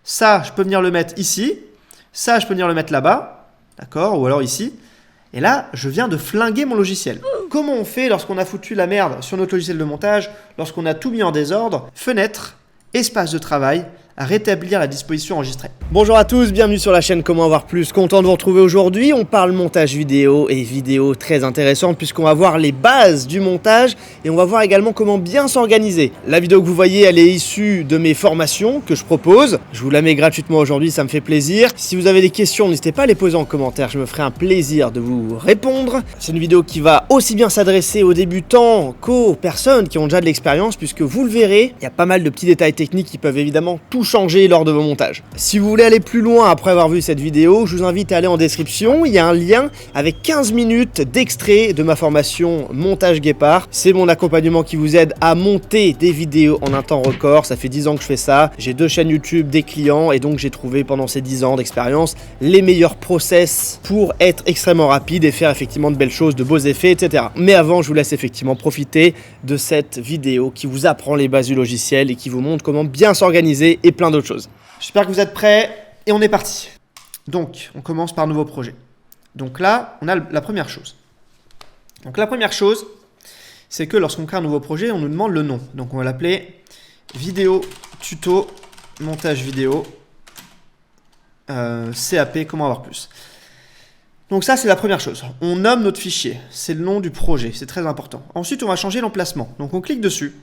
Ça, je peux venir le mettre ici. Ça, je peux venir le mettre là-bas. D'accord? Ou alors ici. Et là, je viens de flinguer mon logiciel. Comment on fait lorsqu'on a foutu la merde sur notre logiciel de montage, lorsqu'on a tout mis en désordre? Fenêtre, espace de travail, à rétablir la disposition enregistrée. Bonjour à tous, bienvenue sur la chaîne Comment avoir plus, content de vous retrouver aujourd'hui. On parle montage vidéo et vidéo très intéressante puisqu'on va voir les bases du montage et on va voir également comment bien s'organiser. La vidéo que vous voyez, elle est issue de mes formations que je propose. Je vous la mets gratuitement aujourd'hui, ça me fait plaisir. Si vous avez des questions, n'hésitez pas à les poser en commentaire, je me ferai un plaisir de vous répondre. C'est une vidéo qui va aussi bien s'adresser aux débutants qu'aux personnes qui ont déjà de l'expérience puisque vous le verrez, il y a pas mal de petits détails techniques qui peuvent évidemment tout changer lors de vos montages. Si vous voulez aller plus loin après avoir vu cette vidéo, je vous invite à aller en description. Il y a un lien avec 15 minutes d'extrait de ma formation Montage Guépard. C'est mon accompagnement qui vous aide à monter des vidéos en un temps record. Ça fait 10 ans que je fais ça. J'ai 2 chaînes YouTube, des clients et donc j'ai trouvé pendant ces 10 ans d'expérience les meilleurs process pour être extrêmement rapide et faire effectivement de belles choses, de beaux effets, etc. Mais avant, je vous laisse effectivement profiter de cette vidéo qui vous apprend les bases du logiciel et qui vous montre comment bien s'organiser et plein d'autres choses. J'espère que vous êtes prêts et on est parti. Donc, on commence par nouveau projet. Donc là, on a la première chose. Donc la première chose, c'est que lorsqu'on crée un nouveau projet, on nous demande le nom. Donc on va l'appeler vidéo tuto montage vidéo CAP comment avoir plus. Donc ça, c'est la première chose. On nomme notre fichier. C'est le nom du projet. C'est très important. Ensuite, on va changer l'emplacement. Donc on clique dessus.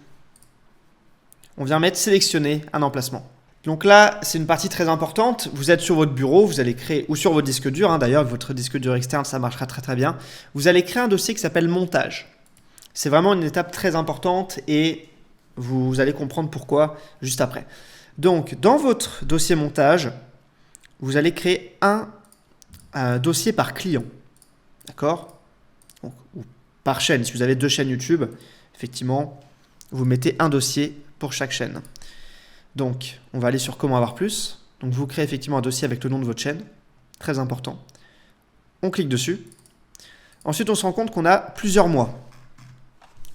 On vient mettre sélectionner un emplacement. Donc là, c'est une partie très importante. Vous êtes sur votre bureau, vous allez créer, ou sur votre disque dur, d'ailleurs, votre disque dur externe, ça marchera très très bien. Vous allez créer un dossier qui s'appelle montage. C'est vraiment une étape très importante et vous allez comprendre pourquoi juste après. Donc, dans votre dossier montage, vous allez créer un dossier par client. D'accord? Ou par chaîne. Si vous avez 2 chaînes YouTube, effectivement, vous mettez un dossier pour chaque chaîne. Donc, on va aller sur Comment avoir plus. Donc, vous créez effectivement un dossier avec le nom de votre chaîne. Très important. On clique dessus. Ensuite, on se rend compte qu'on a plusieurs mois.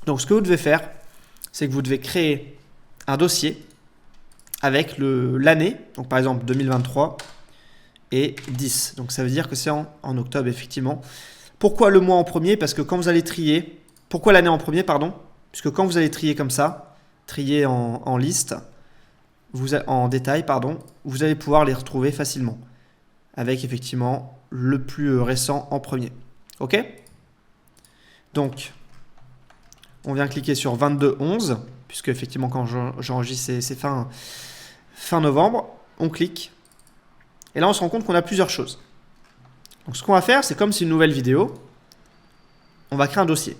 Donc, ce que vous devez faire, c'est que vous devez créer un dossier avec l'année. Donc, par exemple, 2023 et 10. Donc, ça veut dire que c'est en octobre, effectivement. Pourquoi le mois en premier? Parce que quand vous allez trier... Pourquoi l'année en premier, pardon? Puisque quand vous allez trier comme ça, trier en liste... en détail, vous allez pouvoir les retrouver facilement avec effectivement le plus récent en premier. Ok? Donc, on vient cliquer sur 22/11 puisque effectivement quand j'enregistre c'est fin novembre. On clique et là on se rend compte qu'on a plusieurs choses. Donc, ce qu'on va faire, c'est comme c'est une nouvelle vidéo, on va créer un dossier.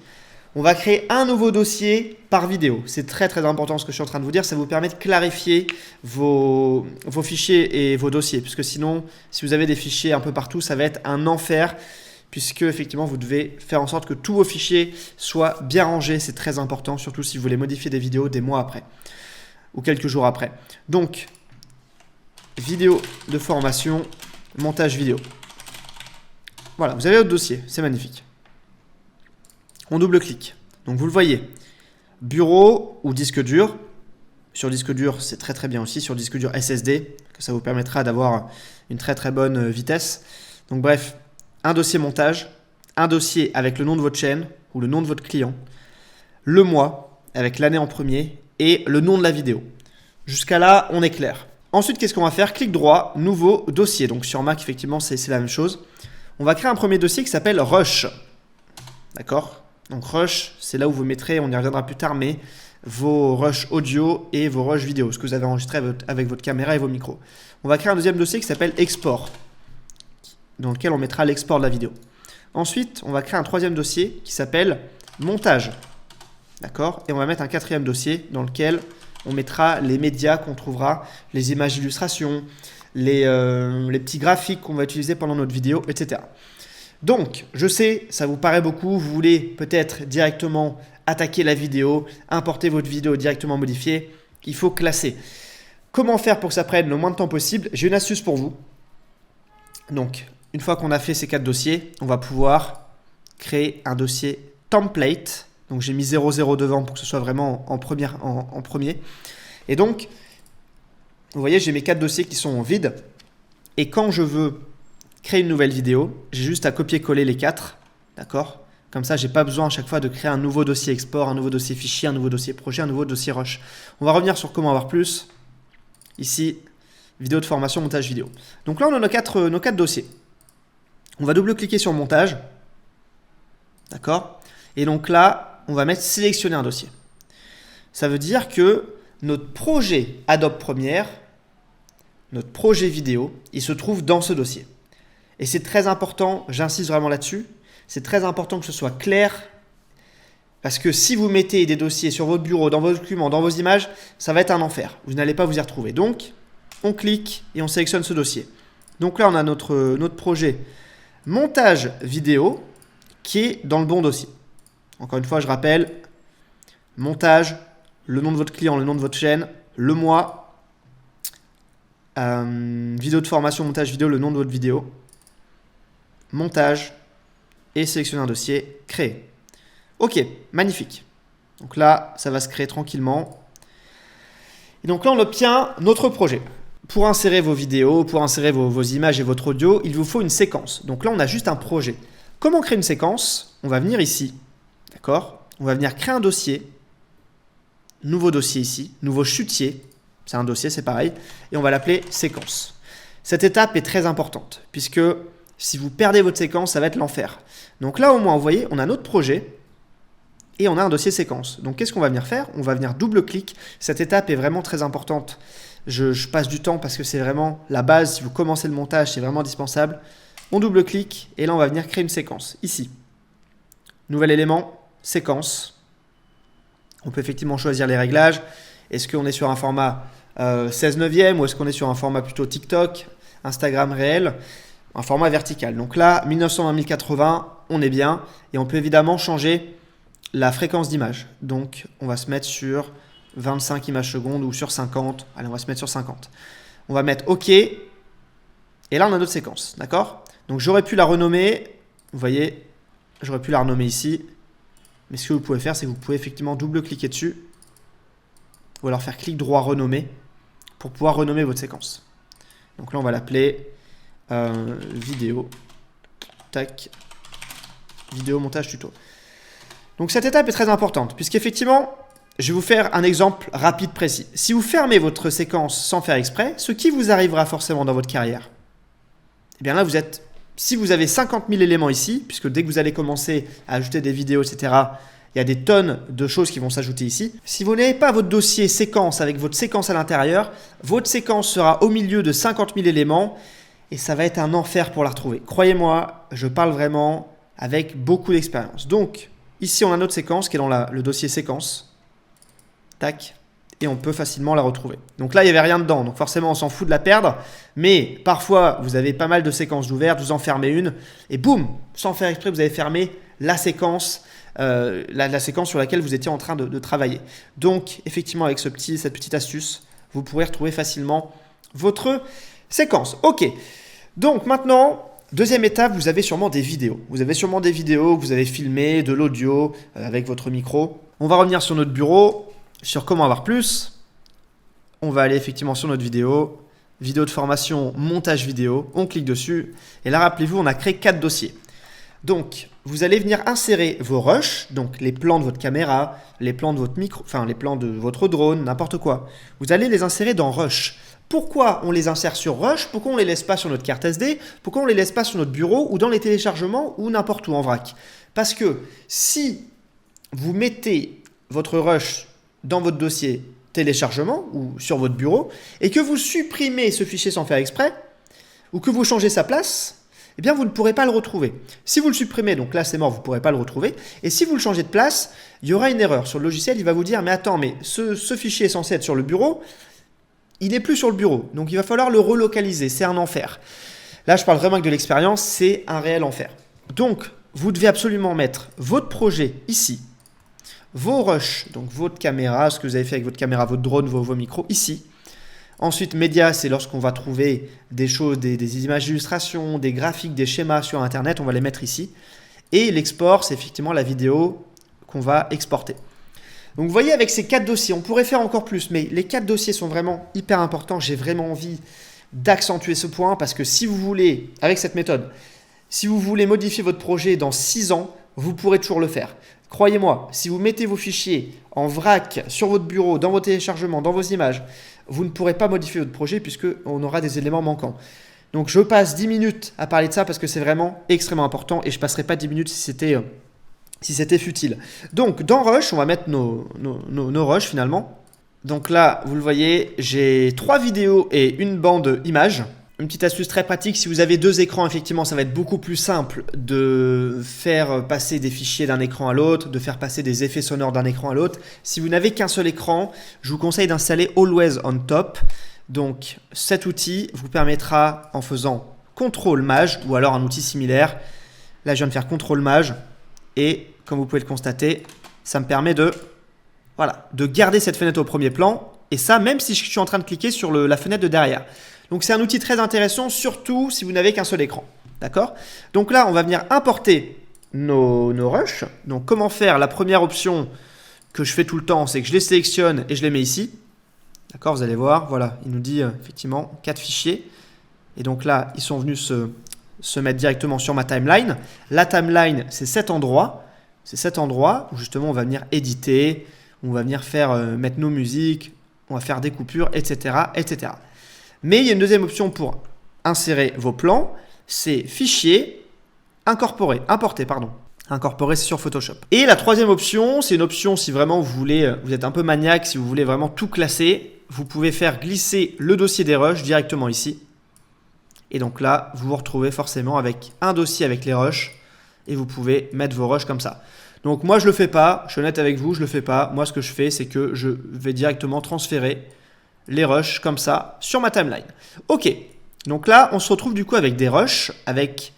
On va créer un nouveau dossier par vidéo. C'est très très important ce que je suis en train de vous dire. Ça vous permet de clarifier vos fichiers et vos dossiers. Puisque sinon, si vous avez des fichiers un peu partout, ça va être un enfer. Puisque effectivement, vous devez faire en sorte que tous vos fichiers soient bien rangés. C'est très important, surtout si vous voulez modifier des vidéos des mois après. Ou quelques jours après. Donc, vidéo de formation, montage vidéo. Voilà, vous avez votre dossier. C'est magnifique. On double-clique. Donc, vous le voyez. Bureau ou disque dur. Sur disque dur, c'est très très bien aussi. Sur disque dur SSD, que ça vous permettra d'avoir une très très bonne vitesse. Donc, bref, un dossier montage, un dossier avec le nom de votre chaîne ou le nom de votre client, le mois avec l'année en premier et le nom de la vidéo. Jusqu'à là, on est clair. Ensuite, qu'est-ce qu'on va faire? Clic droit, nouveau dossier. Donc, sur Mac, effectivement, c'est la même chose. On va créer un premier dossier qui s'appelle Rush. D'accord? Donc Rush, c'est là où vous mettrez, on y reviendra plus tard, mais vos rushs audio et vos rushs vidéo, ce que vous avez enregistré avec votre caméra et vos micros. On va créer un deuxième dossier qui s'appelle Export, dans lequel on mettra l'export de la vidéo. Ensuite, on va créer un troisième dossier qui s'appelle Montage. D'accord? Et on va mettre un quatrième dossier dans lequel on mettra les médias qu'on trouvera, les images d'illustration, les petits graphiques qu'on va utiliser pendant notre vidéo, etc. Donc, je sais, ça vous paraît beaucoup, vous voulez peut-être directement attaquer la vidéo, importer votre vidéo directement modifiée, il faut classer. Comment faire pour que ça prenne le moins de temps possible? J'ai une astuce pour vous. Donc, une fois qu'on a fait ces 4 dossiers, on va pouvoir créer un dossier template. Donc, j'ai mis 00 devant pour que ce soit vraiment en premier. Et donc, vous voyez, j'ai mes 4 dossiers qui sont vides. Et quand je veux créer une nouvelle vidéo, j'ai juste à copier-coller les 4. D'accord? Comme ça, je n'ai pas besoin à chaque fois de créer un nouveau dossier export, un nouveau dossier fichier, un nouveau dossier projet, un nouveau dossier rush. On va revenir sur comment avoir plus. Ici, vidéo de formation, montage vidéo. Donc là, on a nos 4 dossiers. On va double-cliquer sur montage. D'accord? Et donc là, on va mettre sélectionner un dossier. Ça veut dire que notre projet Adobe Premiere, notre projet vidéo, il se trouve dans ce dossier. Et c'est très important, j'insiste vraiment là-dessus, c'est très important que ce soit clair, parce que si vous mettez des dossiers sur votre bureau, dans vos documents, dans vos images, ça va être un enfer. Vous n'allez pas vous y retrouver. Donc, on clique et on sélectionne ce dossier. Donc là, on a notre projet montage vidéo qui est dans le bon dossier. Encore une fois, je rappelle, montage, le nom de votre client, le nom de votre chaîne, le mois, vidéo de formation, montage vidéo, le nom de votre vidéo, montage et sélectionner un dossier, créer. Ok, magnifique. Donc là, ça va se créer tranquillement. Et donc là, on obtient notre projet. Pour insérer vos vidéos, pour insérer vos images et votre audio, il vous faut une séquence. Donc là, on a juste un projet. Comment créer une séquence? On va venir ici, d'accord? On va venir créer un dossier, nouveau dossier ici, nouveau chutier, c'est un dossier, c'est pareil, et on va l'appeler séquence. Cette étape est très importante, puisque si vous perdez votre séquence, ça va être l'enfer. Donc là, au moins, vous voyez, on a notre projet, et on a un dossier séquence. Donc qu'est-ce qu'on va venir faire? On va venir double-clic. Cette étape est vraiment très importante. Je passe du temps parce que c'est vraiment la base. Si vous commencez le montage, c'est vraiment indispensable. On double-clique, et là, on va venir créer une séquence, ici. Nouvel élément, séquence. On peut effectivement choisir les réglages. Est-ce qu'on est sur un format 16/9 ou est-ce qu'on est sur un format plutôt TikTok, Instagram réel, un format vertical. Donc là, 1920-1080, on est bien. Et on peut évidemment changer la fréquence d'image. Donc, on va se mettre sur 25 images secondes ou sur 50. Allez, on va se mettre sur 50. On va mettre OK. Et là, on a notre séquence. D'accord? Donc, j'aurais pu la renommer. Vous voyez, j'aurais pu la renommer ici. Mais ce que vous pouvez faire, c'est que vous pouvez effectivement double-cliquer dessus. Ou alors faire clic droit renommer pour pouvoir renommer votre séquence. Donc là, on va l'appeler vidéo. Tac. Vidéo montage tuto. Donc cette étape est très importante puisqu'effectivement, je vais vous faire un exemple rapide, précis. Si vous fermez votre séquence sans faire exprès, ce qui vous arrivera forcément dans votre carrière, eh bien là, si vous avez 50 000 éléments ici, puisque dès que vous allez commencer à ajouter des vidéos, etc., il y a des tonnes de choses qui vont s'ajouter ici. Si vous n'avez pas votre dossier séquence avec votre séquence à l'intérieur, votre séquence sera au milieu de 50 000 éléments et ça va être un enfer pour la retrouver. Croyez-moi, je parle vraiment avec beaucoup d'expérience. Donc, ici, on a notre séquence qui est dans le dossier séquence. Tac. Et on peut facilement la retrouver. Donc là, il n'y avait rien dedans. Donc forcément, on s'en fout de la perdre. Mais parfois, vous avez pas mal de séquences ouvertes, vous en fermez une. Et boum, sans faire exprès, vous avez fermé la séquence, la séquence sur laquelle vous étiez en train de travailler. Donc, effectivement, avec cette petite astuce, vous pourrez retrouver facilement votre séquence. OK. Donc maintenant, deuxième étape, vous avez sûrement des vidéos. Vous avez sûrement des vidéos que vous avez filmées, de l'audio avec votre micro. On va revenir sur notre bureau. Sur comment avoir plus, on va aller effectivement sur notre vidéo de formation, montage vidéo, on clique dessus et là rappelez-vous on a créé 4 dossiers. Donc vous allez venir insérer vos rushs, donc les plans de votre caméra, les plans de votre micro, enfin les plans de votre drone, n'importe quoi. Vous allez les insérer dans rush. Pourquoi on les insère sur rush? Pourquoi on ne les laisse pas sur notre carte SD? Pourquoi on ne les laisse pas sur notre bureau ou dans les téléchargements ou n'importe où en vrac? Parce que si vous mettez votre rush dans votre dossier téléchargement ou sur votre bureau et que vous supprimez ce fichier sans faire exprès ou que vous changez sa place, eh bien vous ne pourrez pas le retrouver. Si vous le supprimez, donc là c'est mort, vous ne pourrez pas le retrouver. Et si vous le changez de place, il y aura une erreur. Sur le logiciel, il va vous dire « mais attends, mais ce fichier est censé être sur le bureau, il n'est plus sur le bureau. Donc il va falloir le relocaliser, c'est un enfer. » Là, je parle vraiment avec de l'expérience, c'est un réel enfer. Donc, vous devez absolument mettre votre projet ici, vos rushs, donc votre caméra, ce que vous avez fait avec votre caméra, votre drone, vos micros, ici. Ensuite, médias, c'est lorsqu'on va trouver des choses, des images d'illustration, des graphiques, des schémas sur Internet, on va les mettre ici. Et l'export, c'est effectivement la vidéo qu'on va exporter. Donc vous voyez, avec ces 4 dossiers, on pourrait faire encore plus, mais les 4 dossiers sont vraiment hyper importants. J'ai vraiment envie d'accentuer ce point parce que si vous voulez, avec cette méthode, si vous voulez modifier votre projet dans 6 ans, vous pourrez toujours le faire. Croyez-moi, si vous mettez vos fichiers en vrac sur votre bureau, dans vos téléchargements, dans vos images, vous ne pourrez pas modifier votre projet puisqu'on aura des éléments manquants. Donc je passe 10 minutes à parler de ça parce que c'est vraiment extrêmement important et je ne passerai pas 10 minutes si c'était futile. Donc dans Rush, on va mettre nos rushs finalement. Donc là, vous le voyez, j'ai 3 vidéos et une bande image. Une petite astuce très pratique, si vous avez 2 écrans, effectivement, ça va être beaucoup plus simple de faire passer des fichiers d'un écran à l'autre, de faire passer des effets sonores d'un écran à l'autre. Si vous n'avez qu'un seul écran, je vous conseille d'installer Always on Top. Donc cet outil vous permettra, en faisant CTRL-MAJ ou alors un outil similaire, là je viens de faire CTRL-MAJ et comme vous pouvez le constater, ça me permet de garder cette fenêtre au premier plan et ça même si je suis en train de cliquer sur la fenêtre de derrière. Donc c'est un outil très intéressant, surtout si vous n'avez qu'un seul écran. D'accord? Donc là, on va venir importer nos rushs. Donc comment faire? La première option que je fais tout le temps, c'est que je les sélectionne et je les mets ici. D'accord? Vous allez voir, voilà, il nous dit effectivement 4 fichiers. Et donc là, ils sont venus se mettre directement sur ma timeline. La timeline, c'est cet endroit. C'est cet endroit où justement on va venir éditer, on va venir mettre nos musiques, on va faire des coupures, etc., etc. Mais il y a une deuxième option pour insérer vos plans, c'est Fichier, Importer, Incorporer, c'est sur Photoshop. Et la troisième option, c'est une option si vraiment vous êtes un peu maniaque, si vous voulez vraiment tout classer, vous pouvez faire glisser le dossier des rushs directement ici. Et donc là, vous vous retrouvez forcément avec un dossier avec les rushs et vous pouvez mettre vos rushs comme ça. Donc moi, je ne le fais pas, je suis honnête avec vous, je ne le fais pas. Moi, ce que je fais, c'est que je vais directement transférer les rushs comme ça sur ma timeline. Ok, donc là, on se retrouve du coup avec des rushs, avec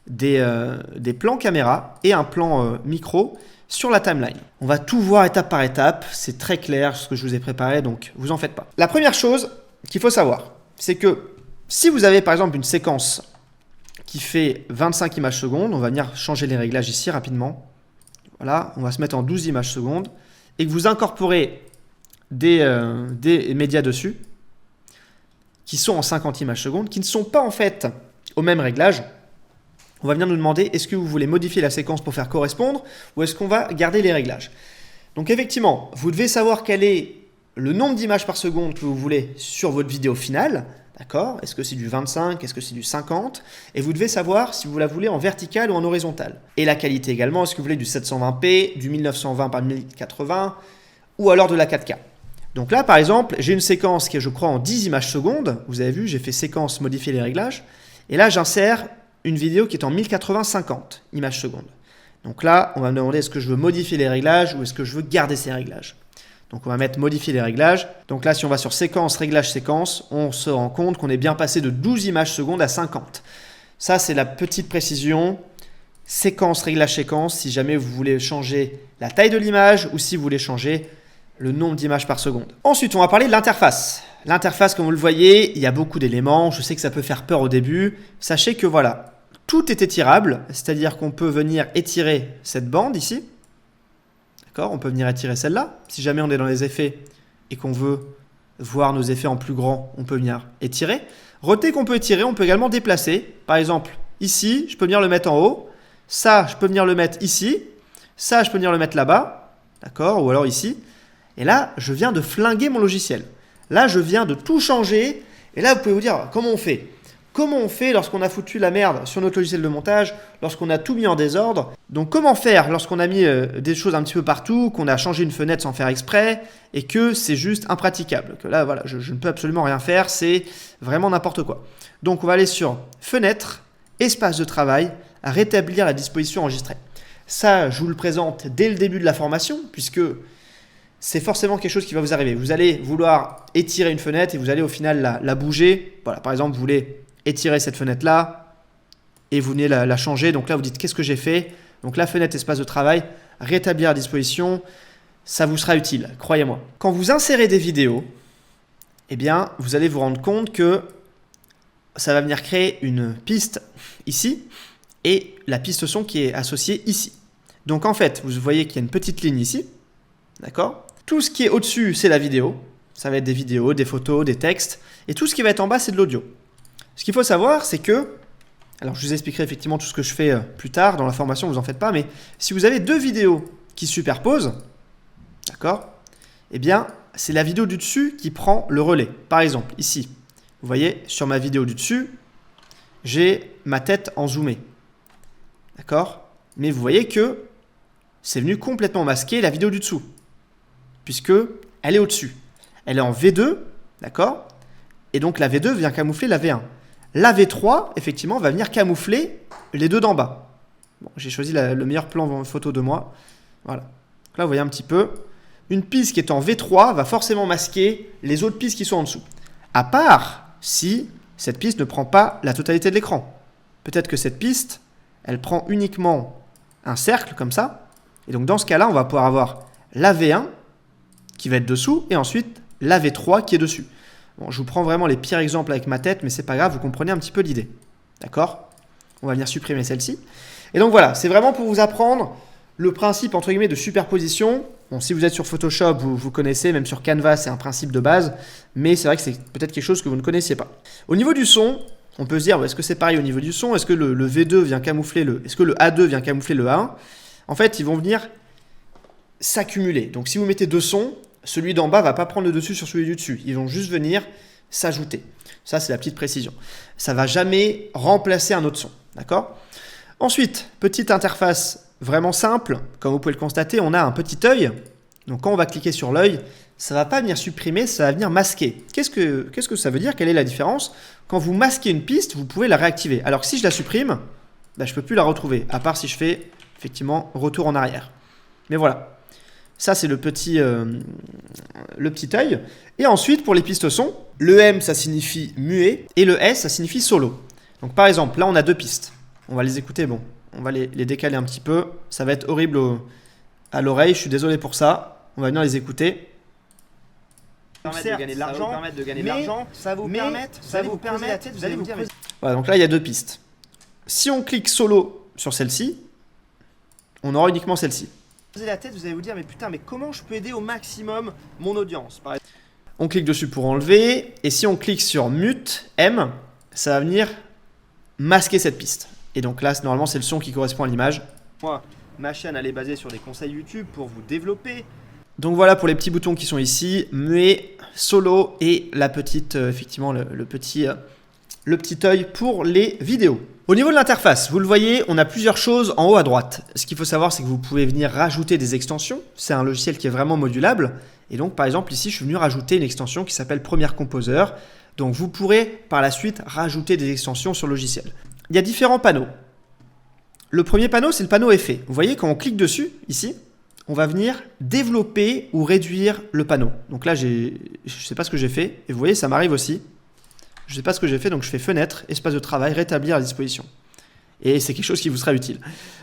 des plans caméra et un plan micro sur la timeline. On va tout voir étape par étape, c'est très clair ce que je vous ai préparé, donc vous en faites pas. La première chose qu'il faut savoir, c'est que si vous avez par exemple une séquence qui fait 25 images secondes, on va venir changer les réglages ici rapidement. Voilà, on va se mettre en 12 images secondes et que vous incorporez des médias dessus qui sont en 50 images secondes, qui ne sont pas en fait au même réglage. On va venir nous demander est-ce que vous voulez modifier la séquence pour faire correspondre ou est-ce qu'on va garder les réglages. Donc effectivement, vous devez savoir quel est le nombre d'images par seconde que vous voulez sur votre vidéo finale. D'accord? Est-ce que c'est du 25? Est-ce que c'est du 50? Et vous devez savoir si vous la voulez en verticale ou en horizontale. Et la qualité également, est-ce que vous voulez du 720p, du 1920 par 1080 ou alors de la 4K? Donc là, par exemple, j'ai une séquence qui est, je crois, en 10 images secondes. Vous avez vu, j'ai fait séquence, modifier les réglages. Et là, j'insère une vidéo qui est en 1080-50 images secondes. Donc là, on va me demander est-ce que je veux modifier les réglages ou est-ce que je veux garder ces réglages. Donc on va mettre modifier les réglages. Donc là, si on va sur séquence, réglage, séquence, on se rend compte qu'on est bien passé de 12 images secondes à 50. Ça, c'est la petite précision. Séquence, réglage, séquence, si jamais vous voulez changer la taille de l'image ou si vous voulez changer le nombre d'images par seconde. Ensuite, on va parler de l'interface. L'interface, comme vous le voyez, il y a beaucoup d'éléments. Je sais que ça peut faire peur au début. Sachez que voilà, tout est étirable, c'est-à-dire qu'on peut venir étirer cette bande ici. D'accord? On peut venir étirer celle-là. Si jamais on est dans les effets et qu'on veut voir nos effets en plus grand, on peut venir étirer. Retenez qu'on peut étirer, on peut également déplacer. Par exemple, ici, je peux venir le mettre en haut. Ça, je peux venir le mettre ici. Ça, je peux venir le mettre là-bas. D'accord? Ou alors ici. Et là, je viens de flinguer mon logiciel. Là, je viens de tout changer. Et là, vous pouvez vous dire, comment on fait? Comment on fait lorsqu'on a foutu la merde sur notre logiciel de montage, lorsqu'on a tout mis en désordre? Donc, comment faire lorsqu'on a mis des choses un petit peu partout, qu'on a changé une fenêtre sans faire exprès et que c'est juste impraticable? Que là, voilà, je ne peux absolument rien faire, c'est vraiment n'importe quoi. Donc, on va aller sur Fenêtre, Espace de travail, Rétablir la disposition enregistrée. Ça, je vous le présente dès le début de la formation, puisque c'est forcément quelque chose qui va vous arriver. Vous allez vouloir étirer une fenêtre et vous allez au final la bouger. Voilà, par exemple, vous voulez étirer cette fenêtre-là et vous venez la changer. Donc là, vous dites qu'est-ce que j'ai fait? Donc la fenêtre espace de travail, rétablir à disposition, ça vous sera utile, croyez-moi. Quand vous insérez des vidéos, eh bien, vous allez vous rendre compte que ça va venir créer une piste ici et la piste son qui est associée ici. Donc en fait, vous voyez qu'il y a une petite ligne ici, d'accord? Tout ce qui est au-dessus, c'est la vidéo. Ça va être des vidéos, des photos, des textes. Et tout ce qui va être en bas, c'est de l'audio. Ce qu'il faut savoir, c'est que... Alors, je vous expliquerai effectivement tout ce que je fais plus tard dans la formation, vous en faites pas. Mais si vous avez deux vidéos qui se superposent, d'accord, eh bien, c'est la vidéo du dessus qui prend le relais. Par exemple, ici, vous voyez, sur ma vidéo du dessus, j'ai ma tête en zoomé. D'accord? Mais vous voyez que c'est venu complètement masquer la vidéo du dessous, puisque elle est au-dessus. Elle est en V2, d'accord? Et donc la V2 vient camoufler la V1. La V3, effectivement, va venir camoufler les deux d'en bas. Bon, j'ai choisi le meilleur plan photo de moi. Voilà. Donc là, vous voyez un petit peu. Une piste qui est en V3 va forcément masquer les autres pistes qui sont en dessous. À part si cette piste ne prend pas la totalité de l'écran. Peut-être que cette piste, elle prend uniquement un cercle comme ça. Et donc dans ce cas-là, on va pouvoir avoir la V1 qui va être dessous et ensuite la V3 qui est dessus. Bon, je vous prends vraiment les pires exemples avec ma tête, mais c'est pas grave, vous comprenez un petit peu l'idée. D'accord? On va venir supprimer celle-ci. Et donc voilà, c'est vraiment pour vous apprendre le principe entre guillemets de superposition. Bon, si vous êtes sur Photoshop, vous connaissez, même sur Canva, c'est un principe de base, mais c'est vrai que c'est peut-être quelque chose que vous ne connaissiez pas. Au niveau du son, on peut se dire, est-ce que c'est pareil au niveau du son? Est-ce que le V2 vient camoufler est-ce que le A2 vient camoufler le A1? En fait, ils vont venir s'accumuler. Donc si vous mettez deux sons, celui d'en bas ne va pas prendre le dessus sur celui du dessus. Ils vont juste venir s'ajouter. Ça, c'est la petite précision. Ça ne va jamais remplacer un autre son. D'accord? Ensuite, petite interface vraiment simple. Comme vous pouvez le constater, on a un petit œil. Donc quand on va cliquer sur l'œil, ça ne va pas venir supprimer, ça va venir masquer. Qu'est-ce que ça veut dire? Quelle est la différence? Quand vous masquez une piste, vous pouvez la réactiver. Alors que si je la supprime, je ne peux plus la retrouver, à part si je fais effectivement retour en arrière. Mais voilà. Ça, c'est le petit œil. Et ensuite, pour les pistes son, le M, ça signifie muet, et le S, ça signifie solo. Donc, par exemple, là, on a deux pistes. On va les écouter. Bon, on va les décaler un petit peu. Ça va être horrible à l'oreille. Je suis désolé pour ça. On va venir les écouter. Ça va vous permettre de gagner de l'argent. Ça va vous permettre, vous allez vous dire... Voilà, donc là, il y a deux pistes. Si on clique solo sur celle-ci, on aura uniquement celle-ci. Posez la tête, vous allez vous dire, mais putain, mais comment je peux aider au maximum mon audience? On clique dessus pour enlever, et si on clique sur mute, M, ça va venir masquer cette piste. Et donc là, normalement, c'est le son qui correspond à l'image. Moi, ma chaîne, elle est basée sur des conseils YouTube pour vous développer. Donc voilà pour les petits boutons qui sont ici, muet, solo, et la petite, effectivement, le petit œil pour les vidéos. Au niveau de l'interface, vous le voyez, on a plusieurs choses en haut à droite. Ce qu'il faut savoir, c'est que vous pouvez venir rajouter des extensions. C'est un logiciel qui est vraiment modulable. Et donc, par exemple, ici, je suis venu rajouter une extension qui s'appelle Premiere Composer. Donc, vous pourrez par la suite rajouter des extensions sur le logiciel. Il y a différents panneaux. Le premier panneau, c'est le panneau effet. Vous voyez, quand on clique dessus, ici, on va venir développer ou réduire le panneau. Donc là, je ne sais pas ce que j'ai fait. Et vous voyez, ça m'arrive aussi. Je ne sais pas ce que j'ai fait, donc je fais fenêtre, espace de travail, rétablir à disposition. Et c'est quelque chose qui vous sera utile.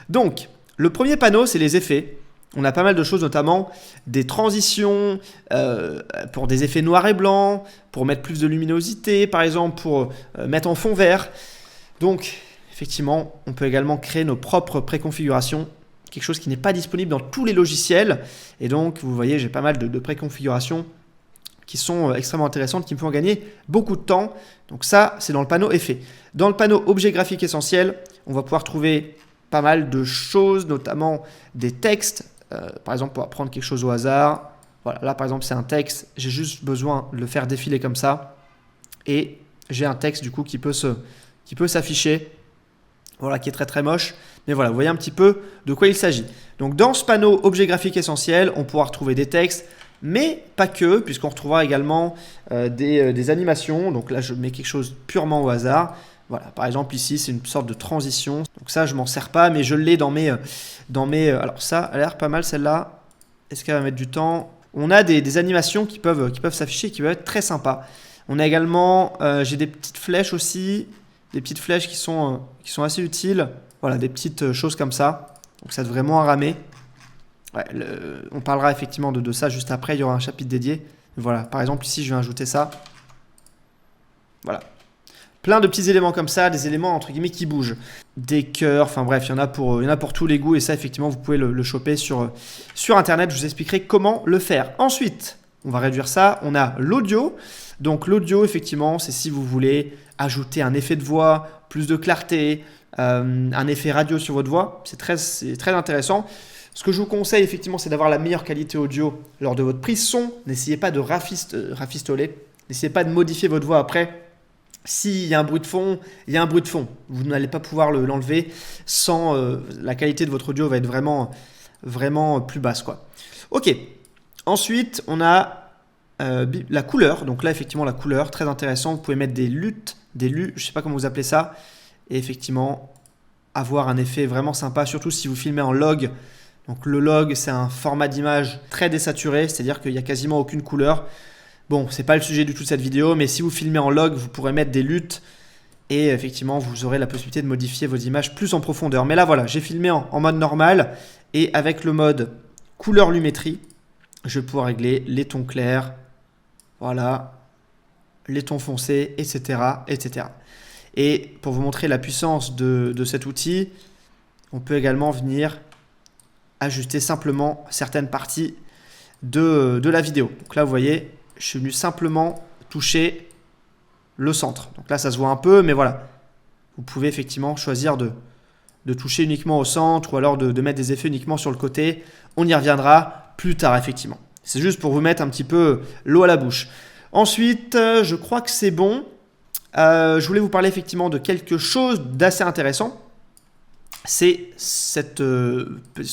Donc, le premier panneau, c'est les effets. On a pas mal de choses, notamment des transitions, pour des effets noirs et blancs, pour mettre plus de luminosité, par exemple, pour mettre en fond vert. Donc, effectivement, on peut également créer nos propres préconfigurations, quelque chose qui n'est pas disponible dans tous les logiciels. Et donc, vous voyez, j'ai pas mal de préconfigurations qui sont extrêmement intéressantes, qui me font gagner beaucoup de temps. Donc ça, c'est dans le panneau effet. Dans le panneau objet graphique essentiel, on va pouvoir trouver pas mal de choses, notamment des textes. Par exemple, pour prendre quelque chose au hasard. Voilà, là, par exemple, c'est un texte. J'ai juste besoin de le faire défiler comme ça. Et j'ai un texte, du coup, qui peut s'afficher. Voilà, qui est très, très moche. Mais voilà, vous voyez un petit peu de quoi il s'agit. Donc, dans ce panneau objet graphique essentiel, on pourra retrouver des textes, mais pas que, puisqu'on retrouvera également des animations. Donc là, je mets quelque chose purement au hasard. Voilà, par exemple, ici, c'est une sorte de transition. Donc ça, je m'en sers pas, mais je l'ai dans mes... Alors ça a l'air pas mal, celle-là. Est-ce qu'elle va mettre du temps? On a des animations qui peuvent s'afficher, qui peuvent être très sympas. On a également... j'ai des petites flèches aussi. Des petites flèches qui sont assez utiles. Voilà, des petites choses comme ça. Donc ça devrait moins ramer. Ouais, on parlera effectivement de ça juste après, il y aura un chapitre dédié. Voilà, par exemple ici je vais ajouter ça. Voilà. Plein de petits éléments comme ça, des éléments entre guillemets qui bougent. Des cœurs, enfin bref, il y en a pour tous les goûts et ça effectivement vous pouvez le choper sur internet, je vous expliquerai comment le faire. Ensuite, on va réduire ça, on a l'audio. Donc l'audio effectivement, c'est si vous voulez ajouter un effet de voix, plus de clarté, un effet radio sur votre voix, c'est très intéressant. Ce que je vous conseille effectivement, c'est d'avoir la meilleure qualité audio lors de votre prise son. N'essayez pas de rafistoler, n'essayez pas de modifier votre voix après. S'il y a un bruit de fond, il y a un bruit de fond. Vous n'allez pas pouvoir l'enlever sans la qualité de votre audio va être vraiment plus basse, quoi. Ok. Ensuite, on a la couleur. Donc là, effectivement, la couleur, très intéressant. Vous pouvez mettre des lus, je ne sais pas comment vous appelez ça. Et effectivement, avoir un effet vraiment sympa, surtout si vous filmez en log. Donc le log, c'est un format d'image très désaturé, c'est-à-dire qu'il n'y a quasiment aucune couleur. Bon, c'est pas le sujet du tout de cette vidéo, mais si vous filmez en log, vous pourrez mettre des luttes et effectivement, vous aurez la possibilité de modifier vos images plus en profondeur. Mais là, voilà, j'ai filmé en mode normal et avec le mode couleur lumétrie, je vais pouvoir régler les tons clairs, voilà, les tons foncés, etc., etc. Et pour vous montrer la puissance de cet outil, on peut également venir ajuster simplement certaines parties de la vidéo. Donc là, vous voyez, je suis venu simplement toucher le centre. Donc là, ça se voit un peu, mais voilà. Vous pouvez effectivement choisir de toucher uniquement au centre ou alors de mettre des effets uniquement sur le côté. On y reviendra plus tard, effectivement. C'est juste pour vous mettre un petit peu l'eau à la bouche. Ensuite, je crois que c'est bon. Je voulais vous parler effectivement de quelque chose d'assez intéressant. C'est ce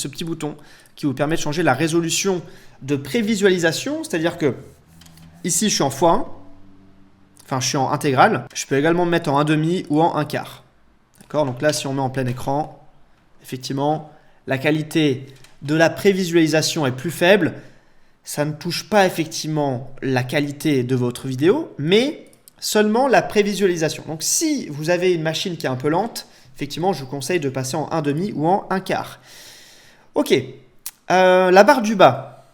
petit bouton qui vous permet de changer la résolution de prévisualisation. C'est-à-dire que ici, je suis en x1. Enfin, je suis en intégrale. Je peux également me mettre en 1/2 ou en 1/4. D'accord? Donc là, si on met en plein écran, effectivement, la qualité de la prévisualisation est plus faible. Ça ne touche pas effectivement la qualité de votre vidéo, mais seulement la prévisualisation. Donc si vous avez une machine qui est un peu lente, effectivement, je vous conseille de passer en 1/2 ou en 1/4. Ok, la barre du bas.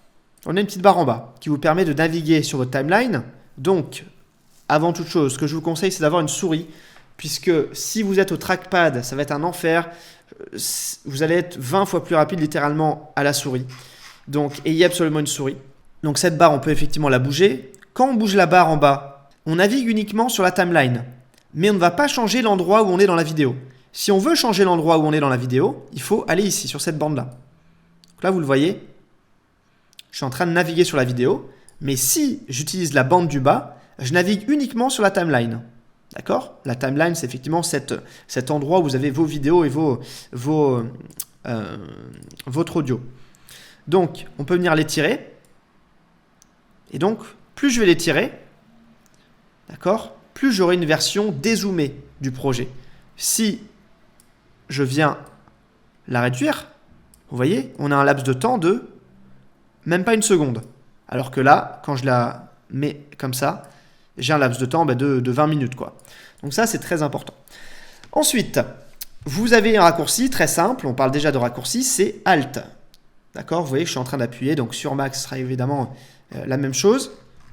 On a une petite barre en bas qui vous permet de naviguer sur votre timeline. Donc, avant toute chose, ce que je vous conseille, c'est d'avoir une souris, puisque si vous êtes au trackpad, ça va être un enfer. Vous allez être 20 fois plus rapide littéralement à la souris. Donc, ayez absolument une souris. Donc, cette barre, on peut effectivement la bouger. Quand on bouge la barre en bas, on navigue uniquement sur la timeline, mais on ne va pas changer l'endroit où on est dans la vidéo. Si on veut changer l'endroit où on est dans la vidéo, il faut aller ici, sur cette bande-là. Donc là, vous le voyez, je suis en train de naviguer sur la vidéo, mais si j'utilise la bande du bas, je navigue uniquement sur la timeline. D'accord? La timeline, c'est effectivement cet endroit où vous avez vos vidéos et votre audio. Donc, on peut venir les tirer. Et donc, plus je vais les tirer, d'accord, plus j'aurai une version dézoomée du projet. Si je viens la réduire, vous voyez, on a un laps de temps de même pas une seconde. Alors que là, quand je la mets comme ça, j'ai un laps de temps de 20 minutes, quoi. Donc ça, c'est très important. Ensuite, vous avez un raccourci très simple. On parle déjà de raccourci, c'est Alt. D'accord? Vous voyez, je suis en train d'appuyer. Donc sur Mac, ce sera évidemment la même chose.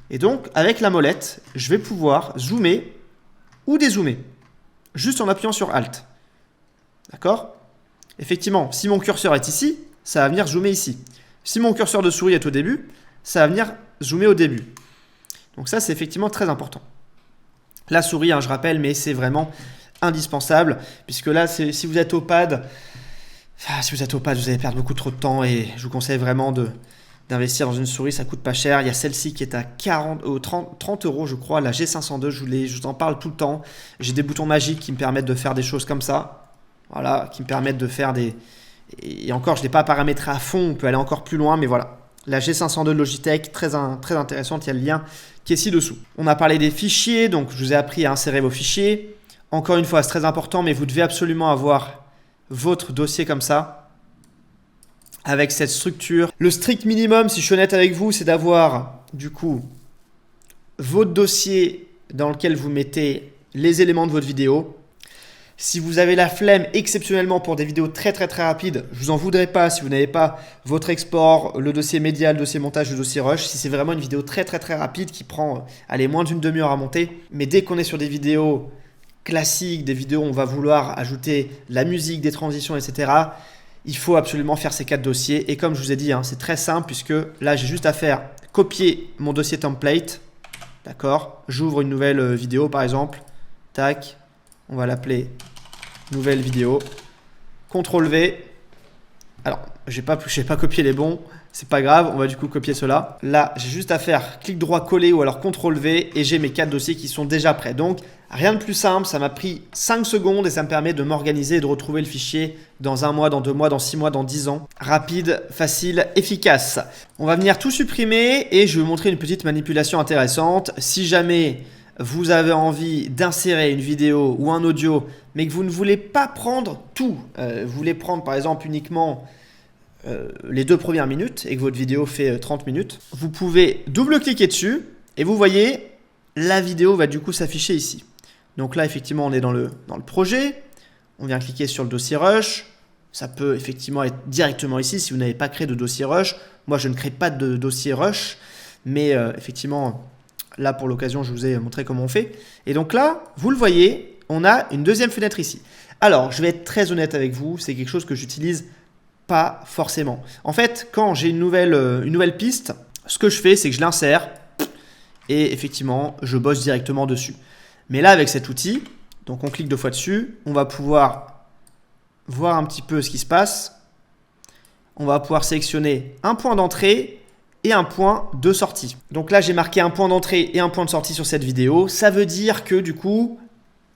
Et donc, avec la molette, je vais pouvoir zoomer ou dézoomer. Juste en appuyant sur Alt. D'accord? Effectivement, si mon curseur est ici, ça va venir zoomer ici. Si mon curseur de souris est au début, ça va venir zoomer au début. Donc ça, c'est effectivement très important. La souris, je rappelle, mais c'est vraiment indispensable, puisque là, si vous êtes au pad, vous allez perdre beaucoup trop de temps et je vous conseille vraiment d'investir dans une souris, ça coûte pas cher. Il y a celle-ci qui est à 30 €, je crois, la G502, je vous en parle tout le temps. J'ai des boutons magiques qui me permettent de faire des choses comme ça, voilà, qui me permettent de faire des... Et encore, je ne l'ai pas paramétré à fond, on peut aller encore plus loin, mais voilà. La G502 de Logitech, très intéressante, il y a le lien qui est ci-dessous. On a parlé des fichiers, donc je vous ai appris à insérer vos fichiers. Encore une fois, c'est très important, mais vous devez absolument avoir votre dossier comme ça, avec cette structure. Le strict minimum, si je suis honnête avec vous, c'est d'avoir, du coup, votre dossier dans lequel vous mettez les éléments de votre vidéo. Si vous avez la flemme exceptionnellement pour des vidéos très rapides, je vous en voudrais pas si vous n'avez pas votre export, le dossier média, le dossier montage, le dossier rush. Si c'est vraiment une vidéo très rapide qui prend moins d'une demi-heure à monter. Mais dès qu'on est sur des vidéos classiques, des vidéos où on va vouloir ajouter de la musique, des transitions, etc., il faut absolument faire ces 4 dossiers. Et comme je vous ai dit, hein, c'est très simple puisque là, j'ai juste à faire copier mon dossier template. D'accord? J'ouvre une nouvelle vidéo par exemple. Tac. On va l'appeler nouvelle vidéo. CTRL V. Alors, je n'ai pas copié les bons. C'est pas grave, on va du coup copier cela. Là, j'ai juste à faire clic droit coller ou alors CTRL V et j'ai mes 4 dossiers qui sont déjà prêts. Donc, rien de plus simple, ça m'a pris 5 secondes et ça me permet de m'organiser et de retrouver le fichier dans 1 mois, dans 2 mois, dans 6 mois, dans 10 ans. Rapide, facile, efficace. On va venir tout supprimer et je vais vous montrer une petite manipulation intéressante. Si jamais vous avez envie d'insérer une vidéo ou un audio, mais que vous ne voulez pas prendre tout, vous voulez prendre par exemple uniquement les 2 premières minutes et que votre vidéo fait 30 minutes, vous pouvez double-cliquer dessus et vous voyez, la vidéo va du coup s'afficher ici. Donc là, effectivement, on est dans le projet. On vient cliquer sur le dossier Rush. Ça peut effectivement être directement ici si vous n'avez pas créé de dossier Rush. Moi, je ne crée pas de dossier Rush, mais effectivement, là, pour l'occasion, je vous ai montré comment on fait. Et donc là, vous le voyez, on a une deuxième fenêtre ici. Alors, je vais être très honnête avec vous, c'est quelque chose que j'utilise pas forcément. En fait, quand j'ai une nouvelle piste, ce que je fais, c'est que je l'insère et effectivement, je bosse directement dessus. Mais là, avec cet outil, donc on clique 2 fois dessus, on va pouvoir voir un petit peu ce qui se passe. On va pouvoir sélectionner un point d'entrée et un point de sortie. Donc là, j'ai marqué un point d'entrée et un point de sortie sur cette vidéo. Ça veut dire que du coup,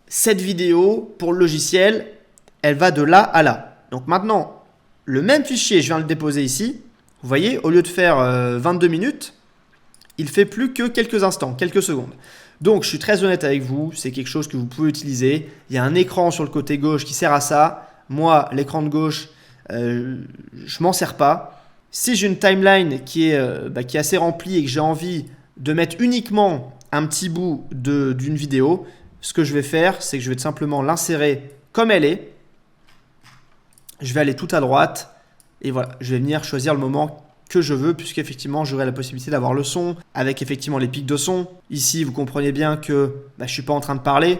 cette vidéo, pour le logiciel, elle va de là à là. Donc maintenant, le même fichier, je viens le déposer ici. Vous voyez, au lieu de faire 22 minutes, il fait plus que quelques instants, quelques secondes. Donc, je suis très honnête avec vous, c'est quelque chose que vous pouvez utiliser. Il y a un écran sur le côté gauche qui sert à ça. Moi, l'écran de gauche, je m'en sers pas. Si j'ai une timeline qui est assez remplie et que j'ai envie de mettre uniquement un petit bout d'une vidéo, ce que je vais faire, c'est que je vais tout simplement l'insérer comme elle est. Je vais aller tout à droite et voilà, je vais venir choisir le moment que je veux puisqu'effectivement j'aurai la possibilité d'avoir le son avec effectivement les pics de son. Ici, vous comprenez bien que je ne suis pas en train de parler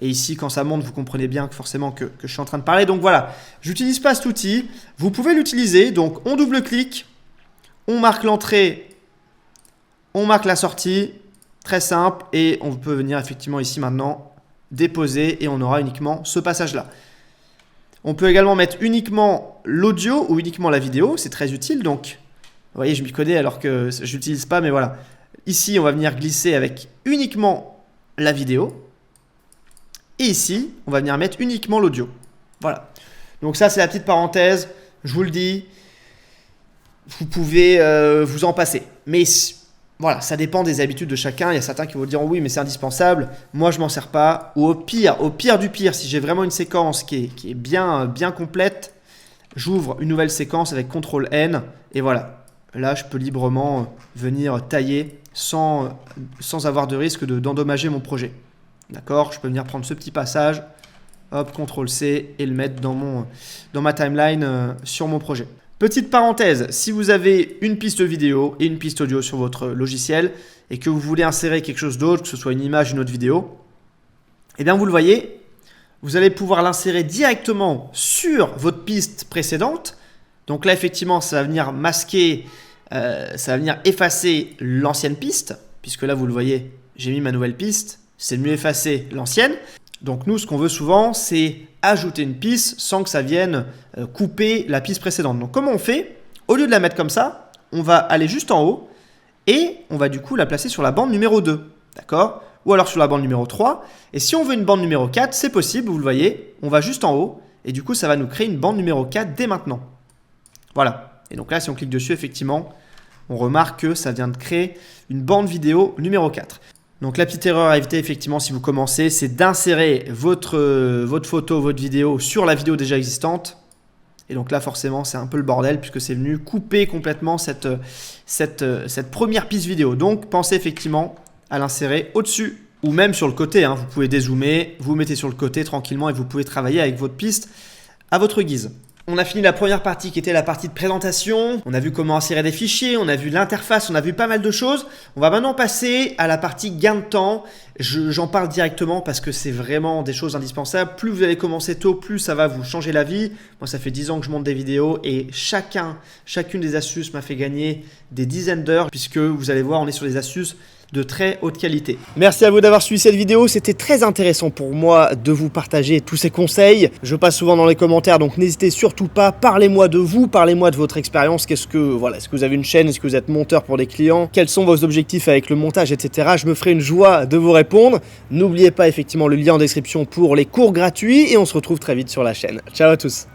et ici, quand ça monte, vous comprenez bien que forcément que je suis en train de parler. Donc voilà, j'utilise pas cet outil. Vous pouvez l'utiliser. Donc on double-clique, on marque l'entrée, on marque la sortie, très simple et on peut venir effectivement ici maintenant déposer et on aura uniquement ce passage-là. On peut également mettre uniquement l'audio ou uniquement la vidéo, c'est très utile. Donc, vous voyez, je m'y connais alors que je n'utilise pas, mais voilà. Ici, on va venir glisser avec uniquement la vidéo. Et ici, on va venir mettre uniquement l'audio. Voilà. Donc ça, c'est la petite parenthèse. Je vous le dis, vous pouvez vous en passer. Mais voilà, ça dépend des habitudes de chacun. Il y a certains qui vont dire oui, mais c'est indispensable. Moi, je m'en sers pas. Ou au pire du pire, si j'ai vraiment une séquence qui est bien complète, j'ouvre une nouvelle séquence avec CTRL-N et voilà. Là, je peux librement venir tailler sans avoir de risque d'endommager mon projet. D'accord? Je peux venir prendre ce petit passage, hop, CTRL-C et le mettre dans ma timeline sur mon projet. Petite parenthèse, si vous avez une piste vidéo et une piste audio sur votre logiciel et que vous voulez insérer quelque chose d'autre, que ce soit une image, une autre vidéo, eh bien vous le voyez, vous allez pouvoir l'insérer directement sur votre piste précédente. Donc là, effectivement, ça va venir masquer, ça va venir effacer l'ancienne piste, puisque là, vous le voyez, j'ai mis ma nouvelle piste, c'est mieux effacer l'ancienne. Donc nous, ce qu'on veut souvent, c'est ajouter une piste sans que ça vienne couper la piste précédente. Donc comment on fait? Au lieu de la mettre comme ça, on va aller juste en haut et on va du coup la placer sur la bande numéro 2. D'accord? Ou alors sur la bande numéro 3. Et si on veut une bande numéro 4, c'est possible, vous le voyez, on va juste en haut et du coup, ça va nous créer une bande numéro 4 dès maintenant. Voilà. Et donc là, si on clique dessus, effectivement, on remarque que ça vient de créer une bande vidéo numéro 4. Donc la petite erreur à éviter effectivement si vous commencez, c'est d'insérer votre photo, votre vidéo sur la vidéo déjà existante. Et donc là forcément c'est un peu le bordel puisque c'est venu couper complètement cette première piste vidéo. Donc pensez effectivement à l'insérer au-dessus ou même sur le côté. Vous pouvez dézoomer, vous mettez sur le côté tranquillement et vous pouvez travailler avec votre piste à votre guise. On a fini la première partie qui était la partie de présentation. On a vu comment insérer des fichiers, on a vu l'interface, on a vu pas mal de choses. On va maintenant passer à la partie gain de temps. J'en parle directement parce que c'est vraiment des choses indispensables. Plus vous allez commencer tôt, plus ça va vous changer la vie. Moi, ça fait 10 ans que je monte des vidéos et chacune des astuces m'a fait gagner des dizaines d'heures puisque vous allez voir, on est sur des astuces de très haute qualité. Merci à vous d'avoir suivi cette vidéo, c'était très intéressant pour moi de vous partager tous ces conseils. Je passe souvent dans les commentaires, donc n'hésitez surtout pas, parlez-moi de vous, parlez-moi de votre expérience, est-ce que vous avez une chaîne, est-ce que vous êtes monteur pour des clients, quels sont vos objectifs avec le montage, etc. Je me ferai une joie de vous répondre. N'oubliez pas effectivement le lien en description pour les cours gratuits et on se retrouve très vite sur la chaîne. Ciao à tous.